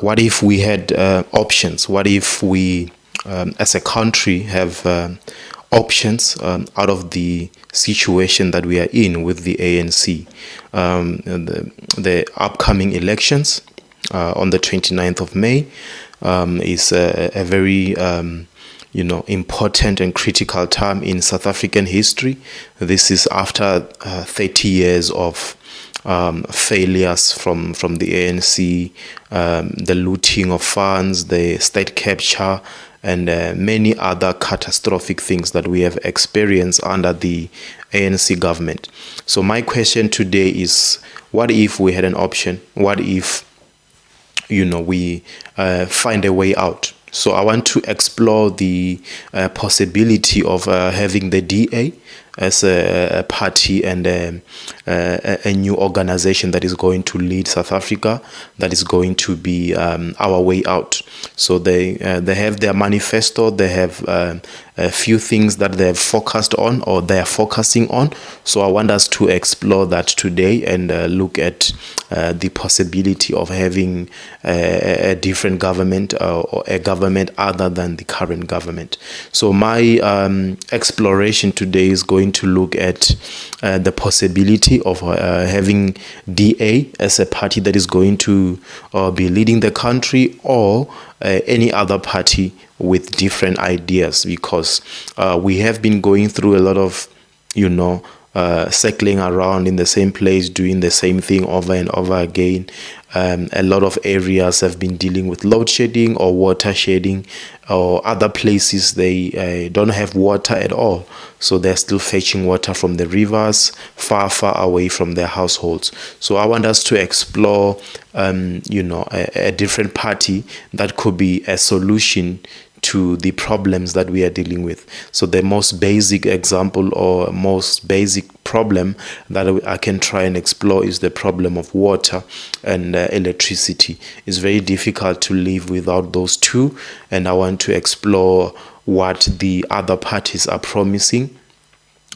what if we had options? What if we, as a country, have options out of the situation that we are in with the ANC? The upcoming elections on the 29th of May is a very important and critical time in South African history. This is after 30 years of failures from the ANC, the looting of funds, the state capture, and many other catastrophic things that we have experienced under the ANC government. So my question today is, what if we had an option? What if we find a way out? So I want to explore the possibility of having the DA as a party and a new organization that is going to lead South Africa, that is going to be our way out. So they have their manifesto, they have a few things that they have focused on or they are focusing on. So I want us to explore that today and look at the possibility of having a different government or a government other than the current government. So my exploration today is going to look at the possibility of having DA as a party that is going to be leading the country, or any other party with different ideas, because we have been going through a lot of circling around in the same place, doing the same thing over and over again. A lot of areas have been dealing with load shedding or water shedding, or other places they don't have water at all. So they're still fetching water from the rivers far away from their households. So I want us to explore, a different party that could be a solution to the problems that we are dealing with. So the most basic example or most basic problem that I can try and explore is the problem of water and electricity. It's very difficult to live without those two, and I want to explore what the other parties are promising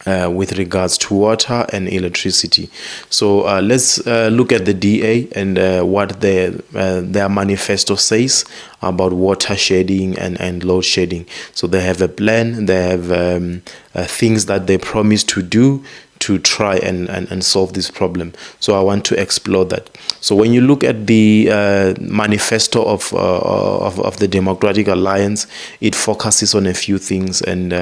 with regards to water and electricity. So let's look at the DA and what their manifesto says about water shedding and load shedding. So they have a plan, they have things that they promise to do to try and solve this problem. So I want to explore that. So when you look at the manifesto of the Democratic Alliance, it focuses on a few things, and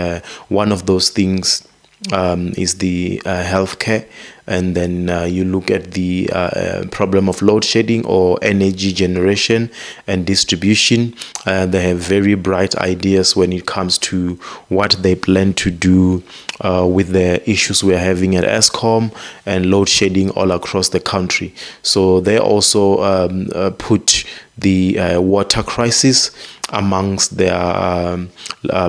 one of those things is the healthcare, and then you look at the problem of load shedding or energy generation and distribution. They have very bright ideas when it comes to what they plan to do with the issues we are having at Eskom and load shedding all across the country. So they also put the water crisis amongst their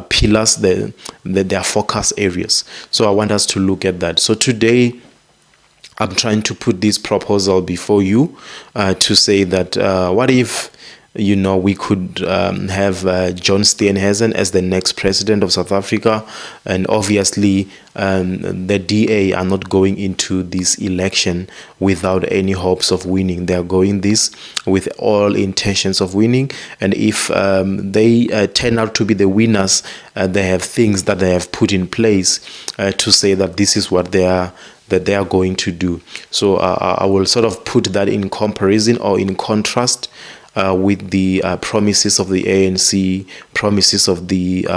pillars, their focus areas. So I want us to look at that. So today, I'm trying to put this proposal before you to say that what if we could have John Steenhuisen as the next president of South Africa, and obviously the DA are not going into this election without any hopes of winning. They are going this with all intentions of winning, and if they turn out to be the winners, they have things that they have put in place to say that this is what they are going to do. So I will sort of put that in comparison or in contrast with the promises of the ANC, promises of the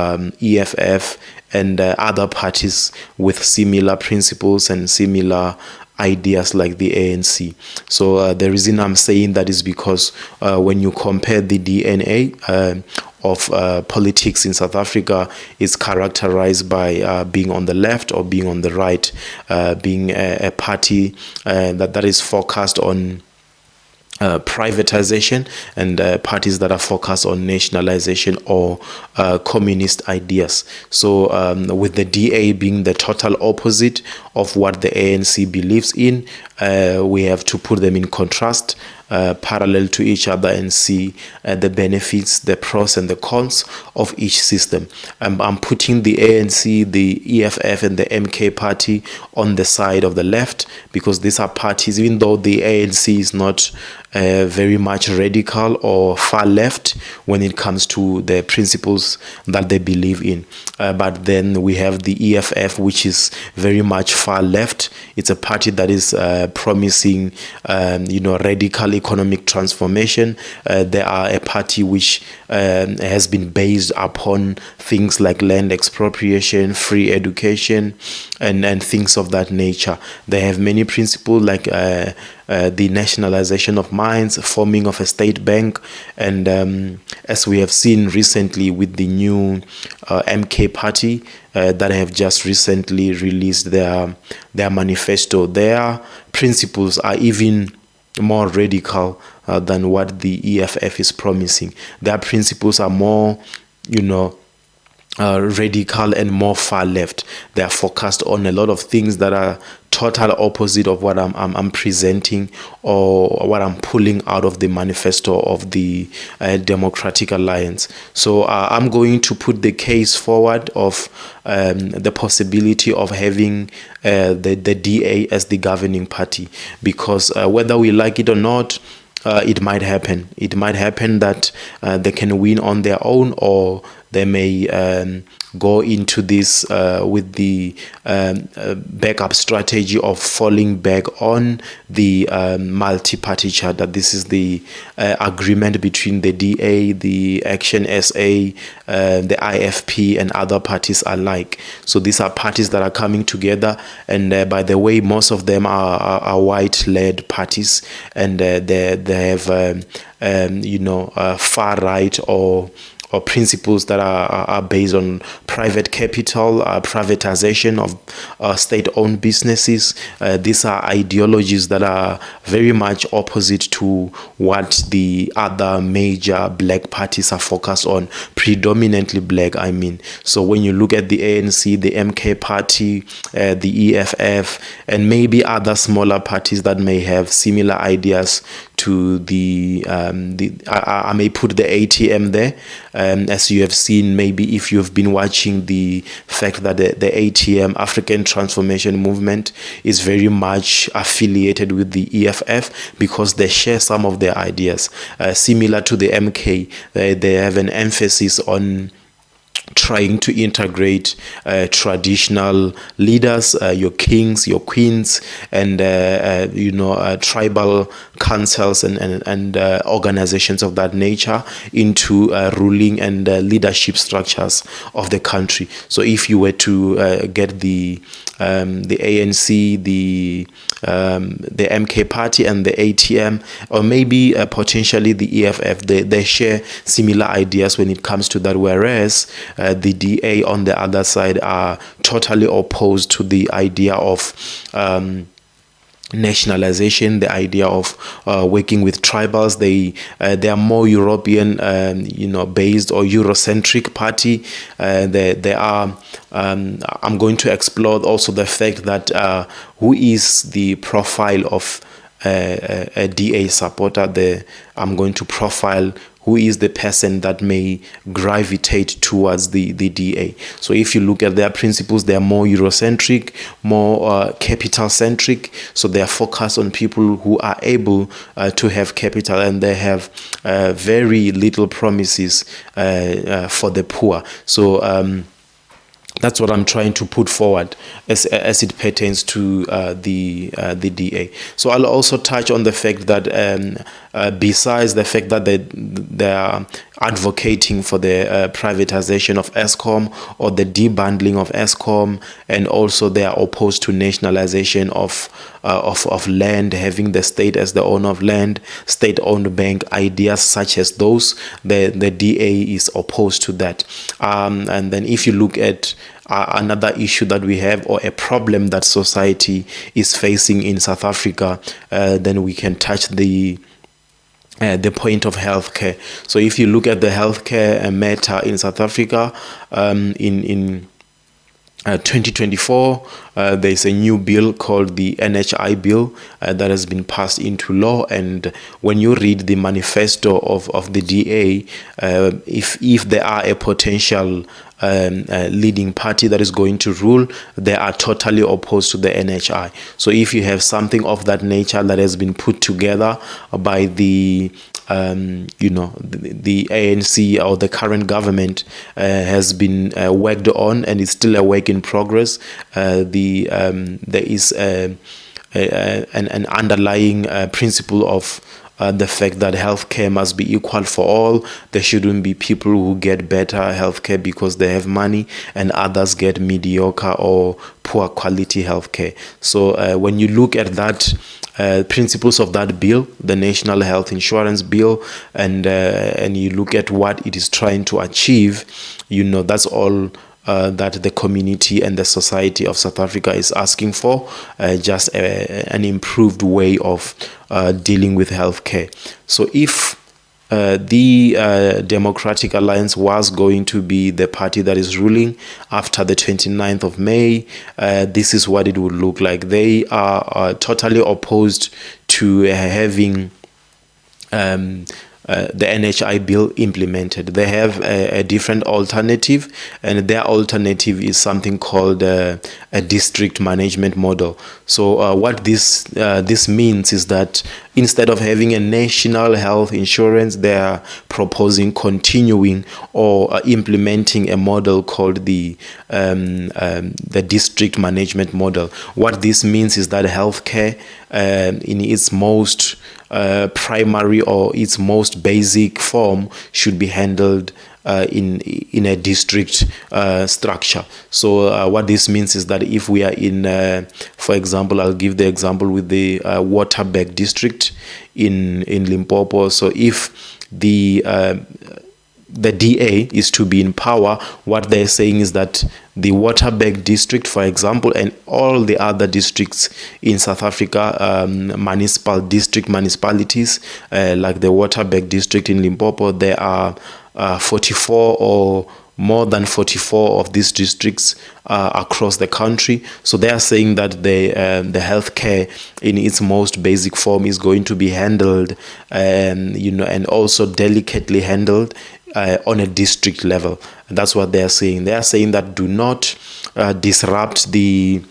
EFF, and other parties with similar principles and similar ideas like the ANC. So the reason I'm saying that is because when you compare the DNA of politics in South Africa, is characterized by being on the left or being on the right, being a party that is focused on privatization, and parties that are focused on nationalization or communist ideas. So with the DA being the total opposite of what the ANC believes in, we have to put them in contrast, parallel to each other, and see the benefits, the pros and the cons of each system. I'm putting the ANC, the EFF and the MK party on the side of the left, because these are parties, even though the ANC is not very much radical or far left when it comes to the principles that they believe in. But then we have the EFF, which is very much far left. It's a party that is promising, radical economic transformation. They are a party which has been based upon things like land expropriation, free education, and things of that nature. They have many principles like the nationalization of mines, forming of a state bank, and as we have seen recently with the new MK party that have just recently released their manifesto, their principles are even more radical than what the EFF is promising. Their principles are more, radical and more far left. They are focused on a lot of things that are total opposite of what I'm presenting or what I'm pulling out of the manifesto of the Democratic Alliance. So I'm going to put the case forward of the possibility of having the DA as the governing party, because whether we like it or not, it might happen. It might happen that they can win on their own, or they may go into this with the backup strategy of falling back on the multi-party charter. This is the agreement between the DA, the Action SA, the IFP, and other parties alike. So these are parties that are coming together, and by the way, most of them are white-led parties, and they have far right or principles that are based on private capital, privatization of state-owned businesses. These are ideologies that are very much opposite to what the other major black parties are focused on, predominantly black, I mean. So when you look at the ANC, the MK party, the EFF, and maybe other smaller parties that may have similar ideas to I may put the ATM there. As you have seen, maybe if you've been watching, the fact that the ATM, African Transformation Movement, is very much affiliated with the EFF because they share some of their ideas. Similar to the MK, they have an emphasis on trying to integrate traditional leaders, your kings, your queens, and tribal councils and organizations of that nature into ruling and leadership structures of the country. So if you were to get the ANC, the MK party, and the ATM, or maybe potentially the EFF, they share similar ideas when it comes to that, whereas the DA on the other side are totally opposed to the idea of nationalization, the idea of working with tribals. They are more European, based or Eurocentric party. They are. I'm going to explore also the fact that who is the profile of a DA supporter. I'm going to profile who is the person that may gravitate towards the DA. So if you look at their principles, they are more Eurocentric, more capital-centric. So they are focused on people who are able to have capital, and they have very little promises for the poor. So that's what I'm trying to put forward as it pertains to the DA. So I'll also touch on the fact that besides the fact that they are advocating for the privatization of Eskom or the debundling of Eskom, and also they are opposed to nationalization of land, having the state as the owner of land, state-owned bank, ideas such as those. The DA is opposed to that. And then if you look at another issue that we have, or a problem that society is facing in South Africa, then we can touch the point of healthcare. So if you look at the healthcare matter in South Africa, in 2024, there's a new bill called the NHI bill that has been passed into law. And when you read the manifesto of the DA, if there are a potential leading party that is going to rule, they are totally opposed to the NHI. So if you have something of that nature that has been put together by the the ANC or the current government has been worked on, and it's still a work in progress. There is an underlying principle of the fact that healthcare must be equal for all. There shouldn't be people who get better healthcare because they have money and others get mediocre or poor quality healthcare. So when you look at that, principles of that bill, the National Health Insurance Bill, and you look at what it is trying to achieve, that's all that the community and the society of South Africa is asking for, just an improved way of dealing with healthcare. So if the Democratic Alliance was going to be the party that is ruling after the 29th of May, this is what it would look like. They are totally opposed to having the NHI bill implemented. They have a different alternative, and their alternative is something called a district management model. So what this means is that instead of having a national health insurance, they are proposing continuing or implementing a model called the district management model. What this means is that healthcare in its most primary or its most basic form should be handled in a district structure. So what this means is that if we are in, for example, I'll give the example with the Waterberg district in Limpopo. So if the DA is to be in power, what they're saying is that the Waterberg district, for example, and all the other districts in South Africa, municipalities, like the Waterberg district in Limpopo, there are 44 or more than 44 of these districts across the country. So they are saying that the healthcare in its most basic form is going to be handled, and also delicately handled on a district level. And that's what they are saying. They are saying that do not disrupt the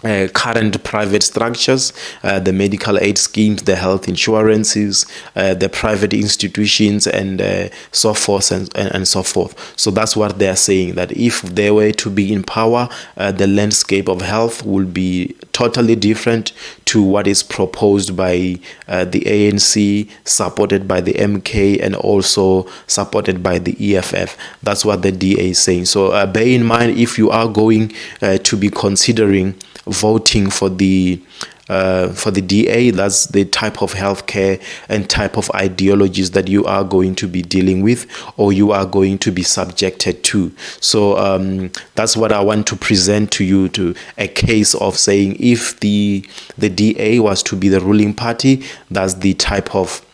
current private structures, the medical aid schemes, the health insurances, the private institutions, and so forth and so forth. So that's what they are saying, that if they were to be in power, the landscape of health will be totally different to what is proposed by the ANC, supported by the MK, and also supported by the EFF. That's what the DA is saying. So bear in mind, if you are going to be considering voting for the DA, that's the type of healthcare and type of ideologies that you are going to be dealing with, or you are going to be subjected to. So that's what I want to present to you, to a case of saying if the DA was to be the ruling party, that's the type of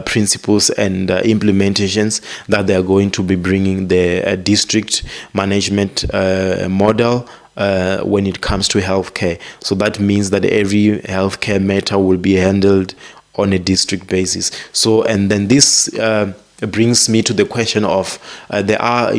principles and implementations that they are going to be bringing, the district management model when it comes to healthcare. So that means that every healthcare matter will be handled on a district basis. So, and then this brings me to the question of there are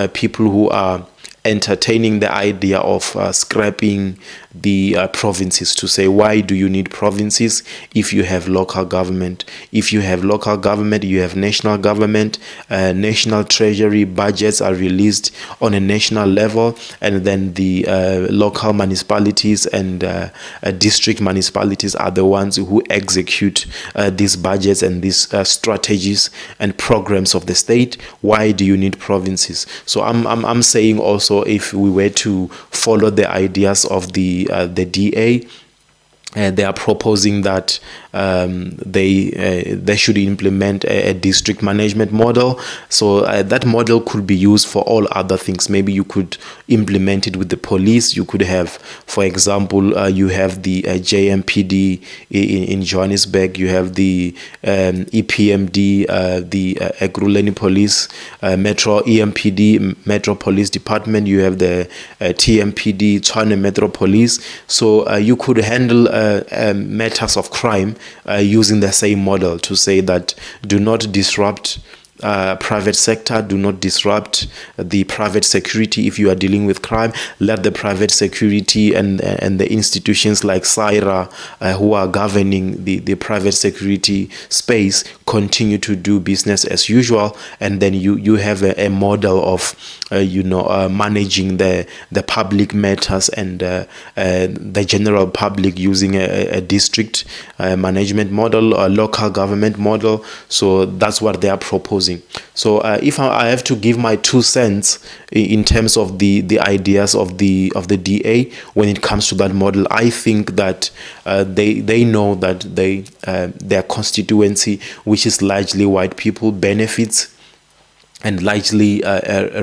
people who are entertaining the idea of scrapping the provinces, to say, why do you need provinces if you have local government? If you have local government, you have national government. National treasury budgets are released on a national level, and then the local municipalities and district municipalities are the ones who execute these budgets and these strategies and programs of the state. Why do you need provinces? So I'm saying also, if we were to follow the ideas of the DA, they are proposing that they should implement a district management model. So that model could be used for all other things. Maybe you could implement it with the police. You could have, for example, you have the JMPD in Johannesburg. You have the EPMD, the Ekurhuleni Police, Metro EMPD, Metro Police Department. You have the TMPD, Tshwane Metro Police. So you could handle matters of crime using the same model, to say that do not disrupt private sector, do not disrupt the private security. If you are dealing with crime, let the private security and the institutions like SAIRA who are governing the private security space continue to do business as usual, and then you have a model of managing the public matters and the general public using a district management model or local government model. So that's what they are proposing. So if I have to give my 2 cents in terms of the ideas of the DA when it comes to that model, I think that they know that their constituency, which is largely white people, benefits, and largely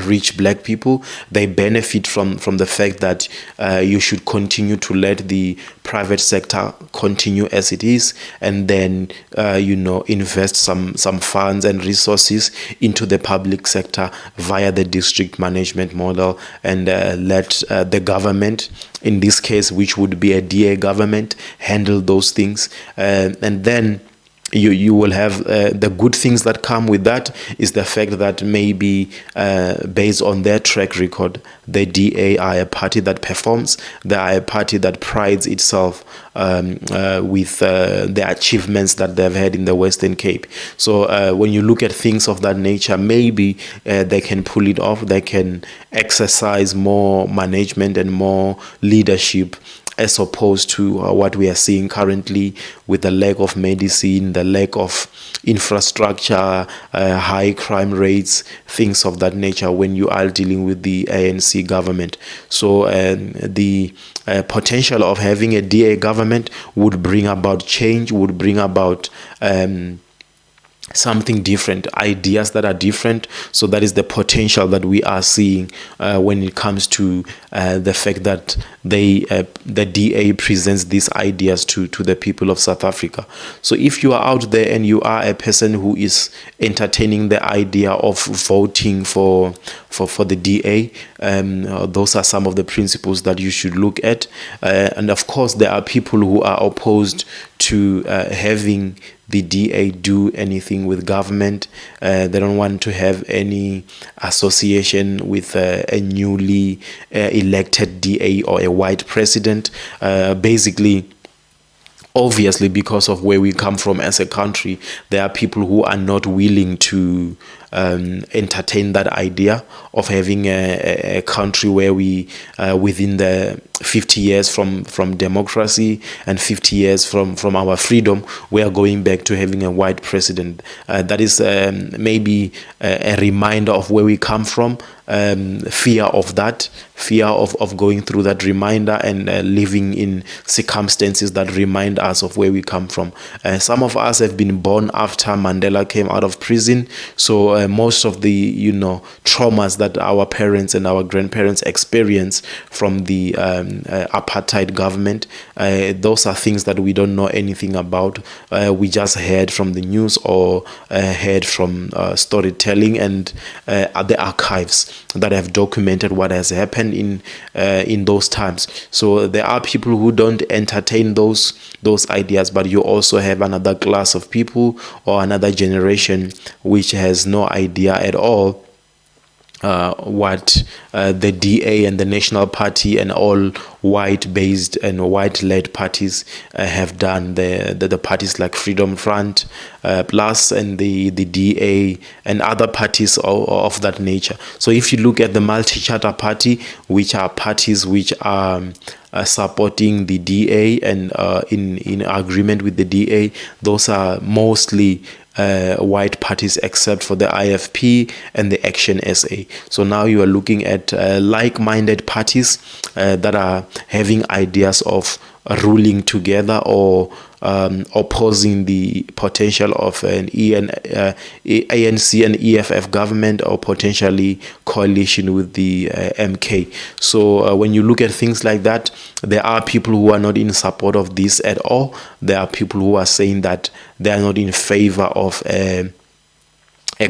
rich black people, they benefit from the fact that you should continue to let the private sector continue as it is, and then invest some funds and resources into the public sector via the district management model, and let the government, in this case which would be a DA government, handle those things, and then you will have the good things that come with that is the fact that maybe based on their track record, the DA are a party that performs. They are a party that prides itself with the achievements that they've had in the Western Cape. So when you look at things of that nature, maybe they can pull it off. They can exercise more management and more leadership, as opposed to what we are seeing currently with the lack of medicine, the lack of infrastructure, high crime rates, things of that nature when you are dealing with the ANC government. So the potential of having a DA government would bring about change, would bring about something different, ideas that are different. So that is the potential that we are seeing when it comes to the fact that the DA presents these ideas to the people of South Africa. So if you are out there and you are a person who is entertaining the idea of voting for the DA, those are some of the principles that you should look at. And of course, there are people who are opposed to having the DA do anything with government. They don't want to have any association with a newly elected DA or a white president. Basically, obviously, because of where we come from as a country, there are people who are not willing to entertain that idea of having a country where we, within the 50 years from democracy and 50 years from our freedom, we are going back to having a white president. That is maybe a reminder of where we come from. Fear of going through that reminder and living in circumstances that remind us of where we come from. Some of us have been born after Mandela came out of prison, so most of the traumas that our parents and our grandparents experienced from the apartheid government, those are things that we don't know anything about. We just heard from the news or heard from storytelling and the archives that have documented what has happened in those times. So there are people who don't entertain those ideas, but you also have another class of people or another generation which has no idea at all what the DA and the National Party and all white-based and white-led parties have done. The parties like Freedom Front Plus and the DA and other parties of that nature. So if you look at the Multi-Charter Party, which are parties which are supporting the DA and in agreement with the DA, those are mostly white parties except for the IFP and the Action SA. So now you are looking at like-minded parties that are having ideas of ruling together or opposing the potential of an ANC and EFF government, or potentially coalition with the MK. So when you look at things like that, there are people who are not in support of this at all. There are people who are saying that they are not in favor of a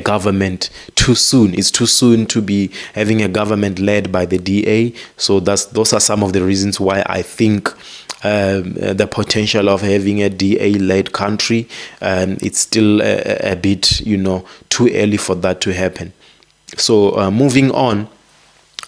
government too soon. It's too soon to be having a government led by the DA. So those are some of the reasons why I think the potential of having a DA-led country, it's still a bit, too early for that to happen. So moving on,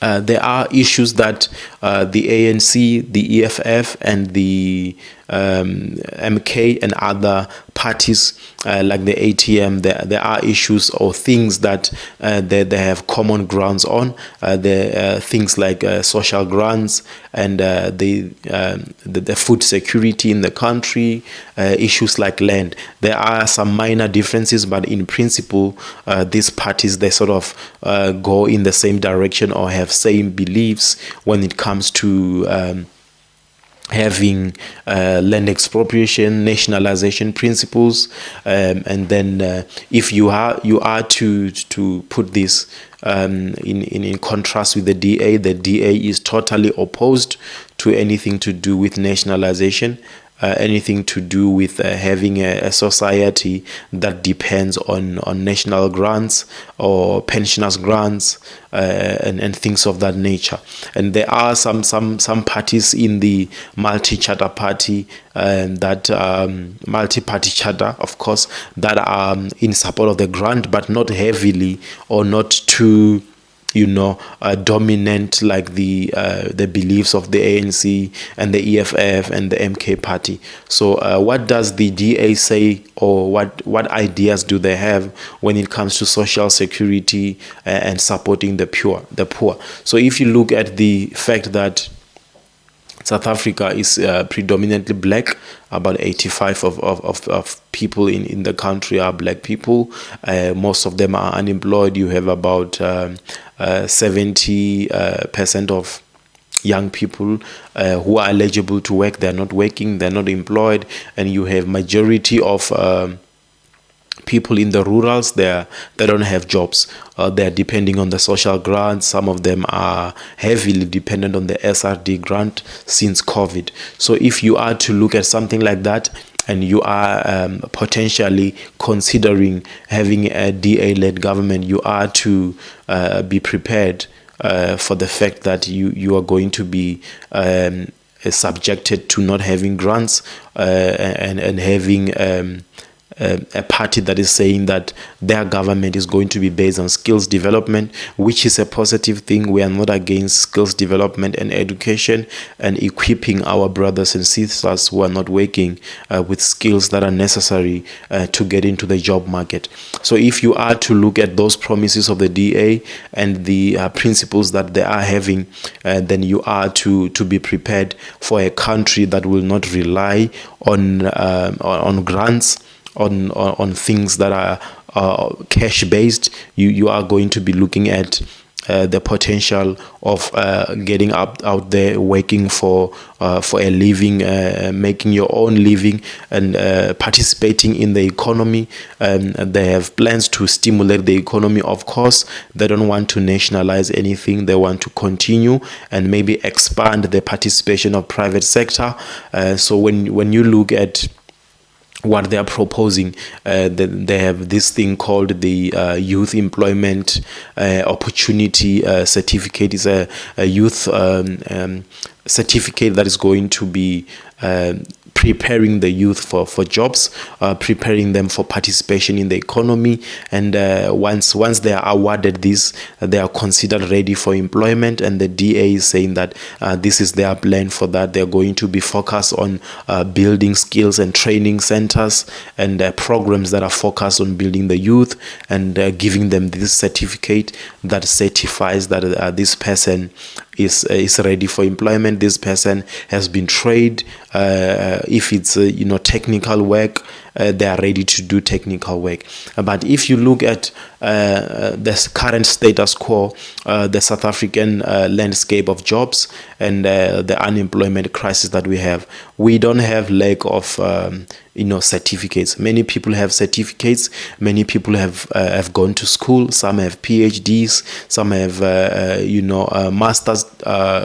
there are issues that the ANC, the EFF, and the MK and other parties like the ATM, there are issues or things that they have common grounds on. There are things like social grants and the food security in the country, issues like land. There are some minor differences, but in principle, these parties, they sort of go in the same direction or have same beliefs when it comes to having land expropriation, nationalization principles, and then if you are to put this in contrast with the DA is totally opposed to anything to do with nationalization. Anything to do with having a society that depends on national grants or pensioners grants and things of that nature. And there are some parties in the multi-charter party, that multi-party charter, of course, that are in support of the grant, but not heavily or not too dominant like the beliefs of the ANC and the EFF and the MK party. So what does the DA say, or what ideas do they have when it comes to social security and supporting the poor? So if you look at the fact that South Africa is predominantly black. About 85 of people in the country are black people. Most of them are unemployed. You have about 70% of young people who are eligible to work. They're not working. They're not employed. And you have majority of people in the rurals, they don't have jobs. They're depending on the social grants. Some of them are heavily dependent on the SRD grant since COVID. So if you are to look at something like that, and you are potentially considering having a DA-led government, you are to be prepared for the fact that you are going to be subjected to not having grants and having a party that is saying that their government is going to be based on skills development, which is a positive thing. We are not against skills development and education and equipping our brothers and sisters who are not working with skills that are necessary to get into the job market. So if you are to look at those promises of the DA and the principles that they are having, then you are to be prepared for a country that will not rely on grants, on things that are cash based. You are going to be looking at the potential of getting out there, working for a living, making your own living, and participating in the economy. They have plans to stimulate the economy. Of course, they don't want to nationalize anything. They want to continue and maybe expand the participation of private sector. So when you look at what they are proposing, they have this thing called the Youth Employment Opportunity Certificate. Is a youth certificate that is going to be preparing the youth for jobs, preparing them for participation in the economy, and once they are awarded this, they are considered ready for employment. And the DA is saying that this is their plan for that. They're going to be focused on building skills and training centers and programs that are focused on building the youth and giving them this certificate that certifies that this person is ready for employment. This person has been trained. If it's technical work, they are ready to do technical work. But if you look at the current status quo, the South African landscape of jobs and the unemployment crisis that we don't have lack of certificates. Many people have certificates. Many people have gone to school. Some have PhDs. Some have masters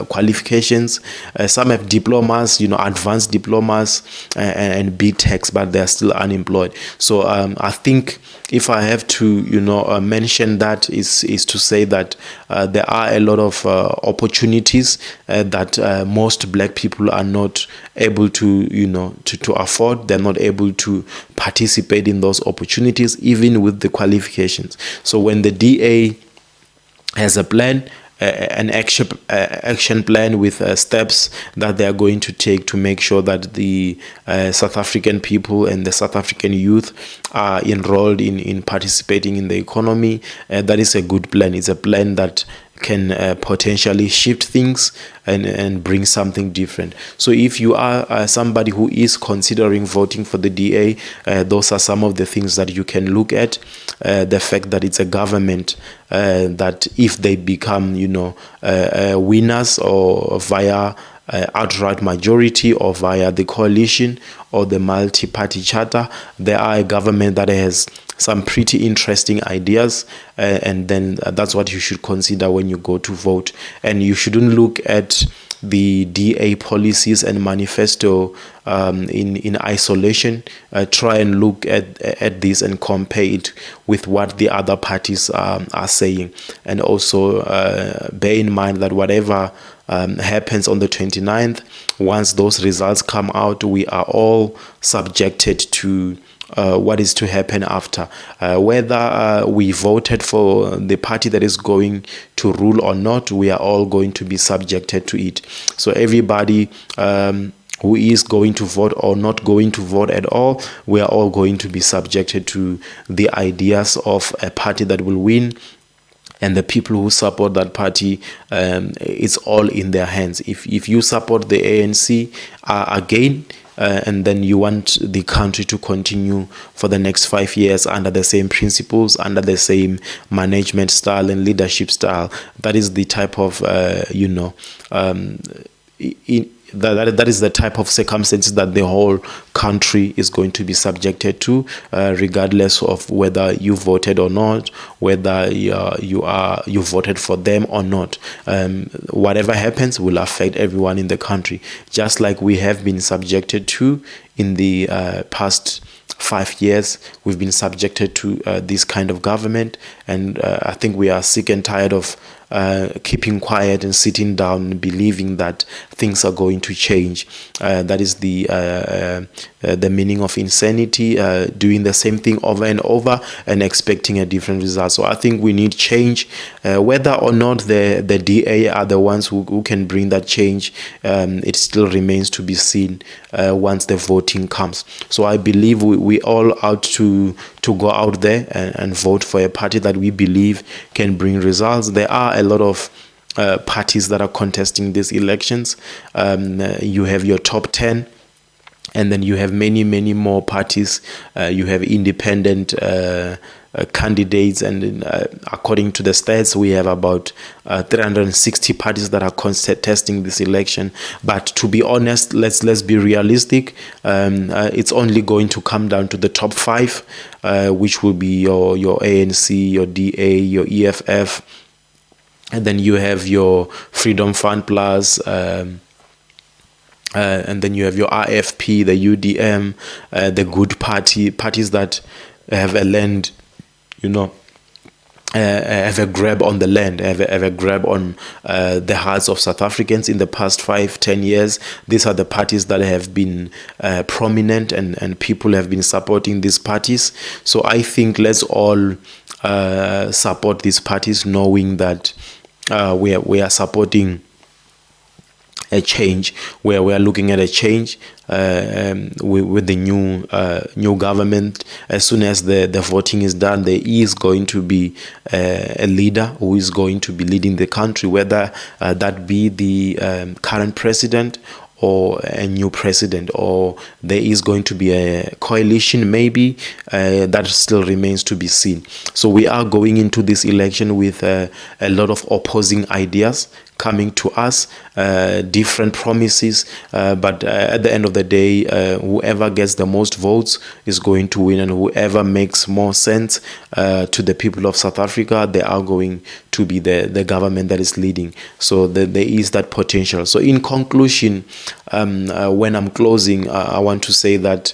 qualifications. Some have diplomas, advanced diplomas and big techs, but they are still unemployed. So I think if I have to mention that is to say that there are a lot of opportunities that most black people are not able to afford. They're not able to participate in those opportunities even with the qualifications. So when the DA has a plan, an action plan with steps that they are going to take to make sure that the South African people and the South African youth are enrolled in participating in the economy. That is a good plan. It's a plan that can potentially shift things and bring something different. So if you are somebody who is considering voting for the DA, those are some of the things that you can look at. The fact that it's a government that if they become winners or via outright majority or via the coalition or the multi-party charter, they are a government that has some pretty interesting ideas, and then that's what you should consider when you go to vote. And you shouldn't look at the DA policies and manifesto in isolation. Try and look at this and compare it with what the other parties are saying, and also bear in mind that whatever happens on the 29th, once those results come out, we are all subjected to what is to happen after. Whether we voted for the party that is going to rule or not, we are all going to be subjected to it. So everybody who is going to vote or not going to vote at all, we are all going to be subjected to the ideas of a party that will win. And the people who support that party, it's all in their hands. If you support the ANC again, and then you want the country to continue for the next 5 years under the same principles, under the same management style and leadership style, that is the type of that is the type of circumstances that the whole country is going to be subjected to, regardless of whether you voted or not, whether you voted for them or not. Whatever happens will affect everyone in the country, just like we have been subjected to in the past 5 years. We've been subjected to this kind of government, and I think we are sick and tired of keeping quiet and sitting down and believing that things are going to change. That is the meaning of insanity, doing the same thing over and over and expecting a different result. So I think we need change. Whether or not the DA are the ones who can bring that change, it still remains to be seen once the voting comes. So I believe we all ought to go out there and vote for a party that we believe can bring results. There are a lot of parties that are contesting these elections. You have your top 10, and then you have many more parties. You have independent candidates, and according to the stats, we have about 360 parties that are contesting this election. But to be honest, let's be realistic. It's only going to come down to the top 5, which will be your ANC, your DA, your EFF, and then you have your Freedom Fund Plus. And then you have your RFP, the UDM, the Good Party, parties that have a land, have a grab on the land, have a grab on the hearts of South Africans in the past 5-10 years. These are the parties that have been prominent, and people have been supporting these parties. So I think let's all support these parties, knowing that we are supporting a change, where we are looking at a change with the new government. As soon as the voting is done, there is going to be a leader who is going to be leading the country, whether that be the current president or a new president, or there is going to be a coalition maybe. That still remains to be seen. So we are going into this election with a lot of opposing ideas coming to us, different promises, but at the end of the day, whoever gets the most votes is going to win, and whoever makes more sense to the people of South Africa, they are going to be the government that is leading. So there is that potential. So in conclusion, when I'm closing, I want to say that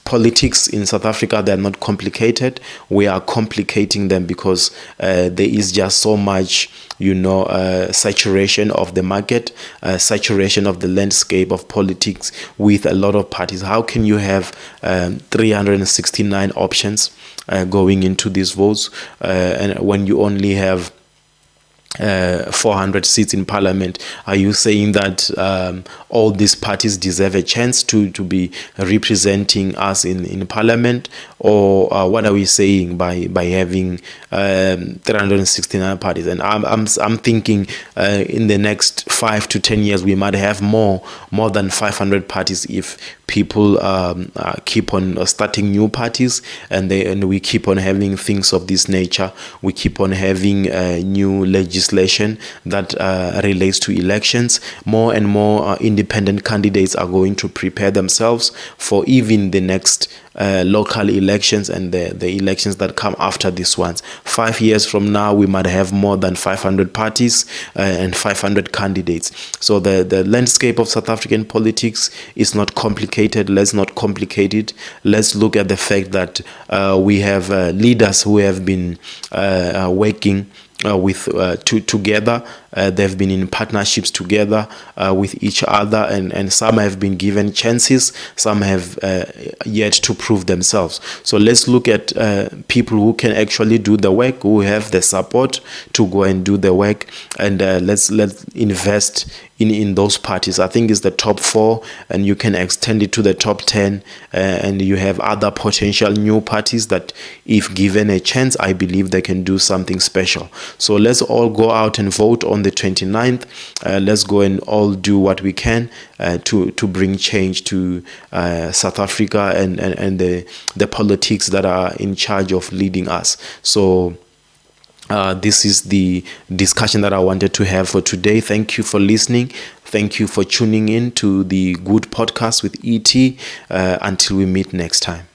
politics in South Africa, they're not complicated. We are complicating them because there is just so much saturation of the market, saturation of the landscape of politics with a lot of parties. How can you have 369 options going into these votes, and when you only have 400 seats in parliament? Are you saying that all these parties deserve a chance to be representing us in parliament, or what are we saying by having 369 parties? And I'm thinking in the next 5 to 10 years we might have more than 500 parties if people keep on starting new parties, and we keep on having things of this nature. We keep on having new legislation that relates to elections. More and more independent candidates are going to prepare themselves for even the next local elections and the elections that come after these ones. 5 years from now, we might have more than 500 parties and 500 candidates. So the landscape of South African politics is not complicated. Let's not complicate it. Let's look at the fact that we have leaders who have been working together. They've been in partnerships together with each other, and some have been given chances, some have yet to prove themselves. So let's look at people who can actually do the work, who have the support to go and do the work, and let's invest in those parties. I think it's the top 4, and you can extend it to the top 10, and you have other potential new parties that, if given a chance, I believe they can do something special. So let's all go out and vote on the 29th. Let's go and all do what we can to bring change to South Africa and the politics that are in charge of leading us. So this is the discussion that I wanted to have for today. Thank you for listening. Thank you for tuning in to the Good Podcast with ET. Until we meet next time.